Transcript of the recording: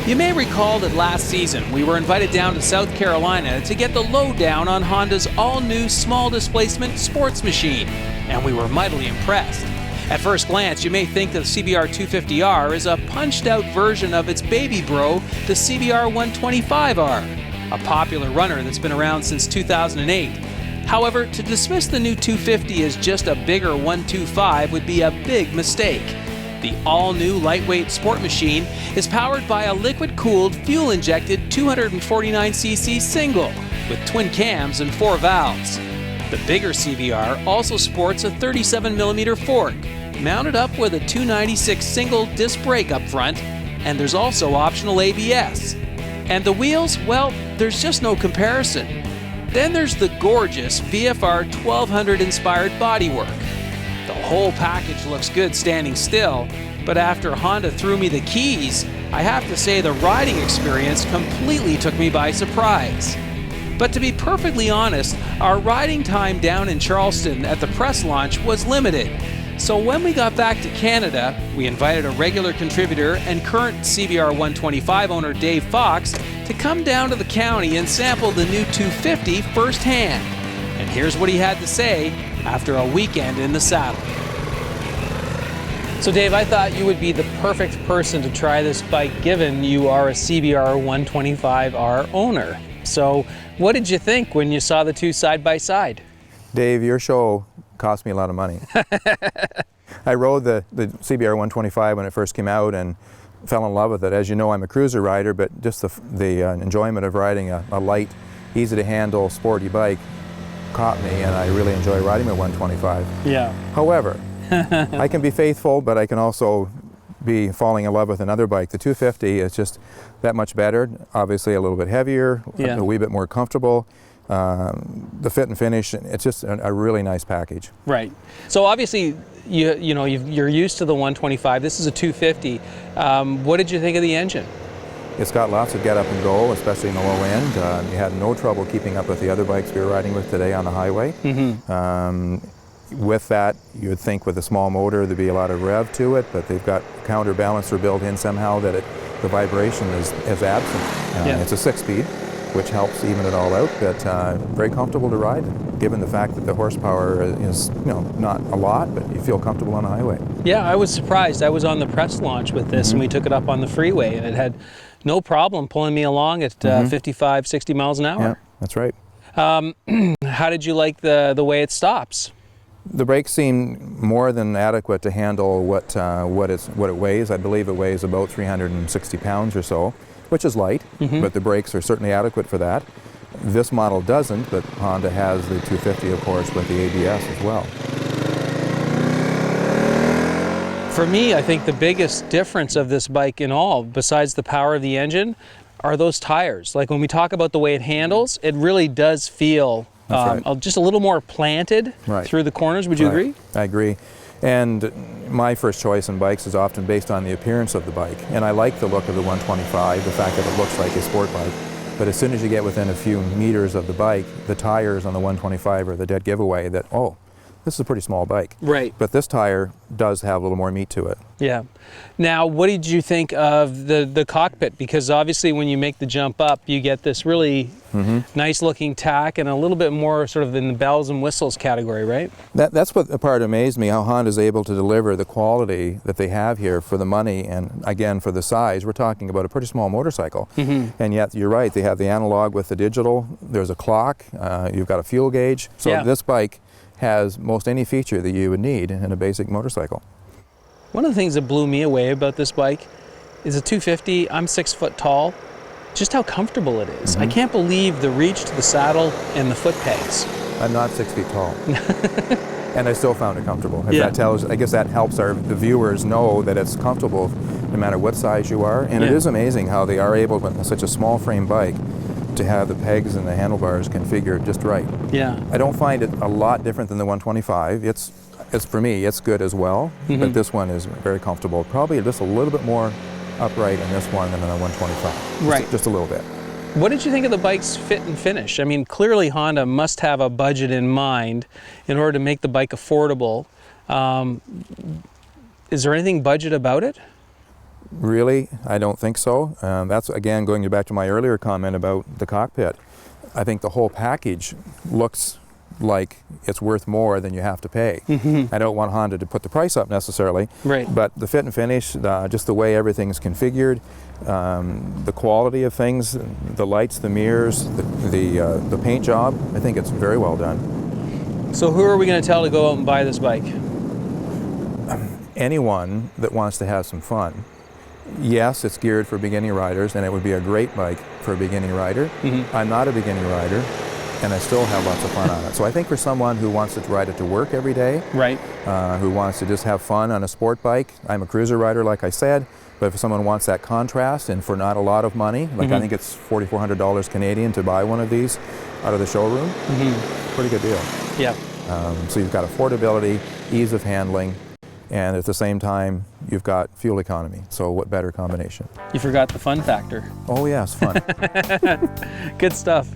You may recall that last season we were invited down to South Carolina to get the lowdown on Honda's all-new small displacement sports machine, and we were mightily impressed. At first glance, you may think that the CBR 250R is a punched-out version of its baby bro, the CBR 125R, a popular runner that's been around since 2008. However, to dismiss the new 250 as just a bigger 125 would be a big mistake. The all-new lightweight sport machine is powered by a liquid-cooled, fuel-injected 249cc single with twin cams and 4 valves. The bigger CBR also sports a 37mm fork, mounted up with a 296 single disc brake up front, and there's also optional ABS. And the wheels, well, there's just no comparison. Then there's the gorgeous VFR 1200-inspired bodywork. The whole package looks good standing still, but after Honda threw me the keys, I have to say the riding experience completely took me by surprise. But to be perfectly honest, our riding time down in Charleston at the press launch was limited. So when we got back to Canada, we invited a regular contributor and current CBR 125 owner Dave Fox to come down to the county and sample the new 250 firsthand. And here's what he had to say after a weekend in the saddle. So Dave, I thought you would be the perfect person to try this bike given you are a CBR 125R owner. So what did you think when you saw the two side by side? Dave, your show cost me a lot of money. I rode the CBR 125 when it first came out and fell in love with it. As you know, I'm a cruiser rider, but just the enjoyment of riding a light, easy to handle, sporty bike caught me, and I really enjoy riding a 125. Yeah. However, I can be faithful, but I can also be falling in love with another bike. The 250 is just that much better, obviously a little bit heavier, a wee bit more comfortable. The fit and finish, it's just a really nice package. Right. So obviously, you're used to the 125. This is a 250. What did you think of the engine? It's got lots of get up and go, especially in the low end. You had no trouble keeping up with the other bikes we were riding with today on the highway. Mm-hmm. With that, you would think with a small motor there'd be a lot of rev to it, but they've got a counterbalancer built in somehow that the vibration is absent. It's a 6-speed, which helps even it all out, but very comfortable to ride, given the fact that the horsepower is not a lot, but you feel comfortable on the highway. Yeah, I was surprised. I was on the press launch with this, and we took it up on the freeway, and it had no problem pulling me along at 55, 60 miles an hour. Yeah, that's right. How did you like the way it stops? The brakes seem more than adequate to handle what it weighs. I believe it weighs about 360 pounds or so, which is light, but the brakes are certainly adequate for that. This model doesn't, but Honda has the 250, of course, with the ABS as well. For me, I think the biggest difference of this bike in all, besides the power of the engine, are those tires. Like when we talk about the way it handles, it really does feel just a little more planted through the corners. Would you agree? I agree. And my first choice in bikes is often based on the appearance of the bike. And I like the look of the 125, the fact that it looks like a sport bike. But as soon as you get within a few meters of the bike, the tires on the 125 are the dead giveaway that, oh, this is a pretty small bike. Right. But this tire does have a little more meat to it. Yeah. Now, what did you think of the cockpit? Because obviously when you make the jump up, you get this really nice looking tack and a little bit more sort of in the bells and whistles category, right? That's what the part amazed me, how Honda's able to deliver the quality that they have here for the money and again for the size. We're talking about a pretty small motorcycle. And yet you're right, they have the analog with the digital, there's a clock, you've got a fuel gauge. So this bike has most any feature that you would need in a basic motorcycle. One of the things that blew me away about this bike is a 250, I'm 6 foot tall, just how comfortable it is. I can't believe the reach to the saddle and the foot pegs. I'm not 6 feet tall. And I still found it comfortable. That tells, I guess that helps the viewers know that it's comfortable no matter what size you are. And it is amazing how they are able, with such a small frame bike, to have the pegs and the handlebars configured just right. Yeah. I don't find it a lot different than the 125. It's for me, it's good as well, but this one is very comfortable. Probably just a little bit more upright in this one than in the 125. Right. Just a little bit. What did you think of the bike's fit and finish? I mean, clearly Honda must have a budget in mind in order to make the bike affordable. Is there anything budget about it? Really, I don't think so. That's, again, going back to my earlier comment about the cockpit. I think the whole package looks like it's worth more than you have to pay. I don't want Honda to put the price up necessarily, Right. but the fit and finish, just the way everything's configured, the quality of things, the lights, the mirrors, the paint job, I think it's very well done. So who are we going to tell to go out and buy this bike? Anyone that wants to have some fun. Yes, it's geared for beginning riders, and it would be a great bike for a beginning rider. I'm not a beginning rider, and I still have lots of fun on it. So I think for someone who wants to ride it to work every day, Right. Who wants to just have fun on a sport bike, I'm a cruiser rider, like I said, but if someone wants that contrast and for not a lot of money, like I think it's $4,400 Canadian to buy one of these out of the showroom, pretty good deal. Yeah. So you've got affordability, ease of handling, and at the same time, you've got fuel economy. So what better combination? You forgot the fun factor. Oh yes, fun. Good stuff.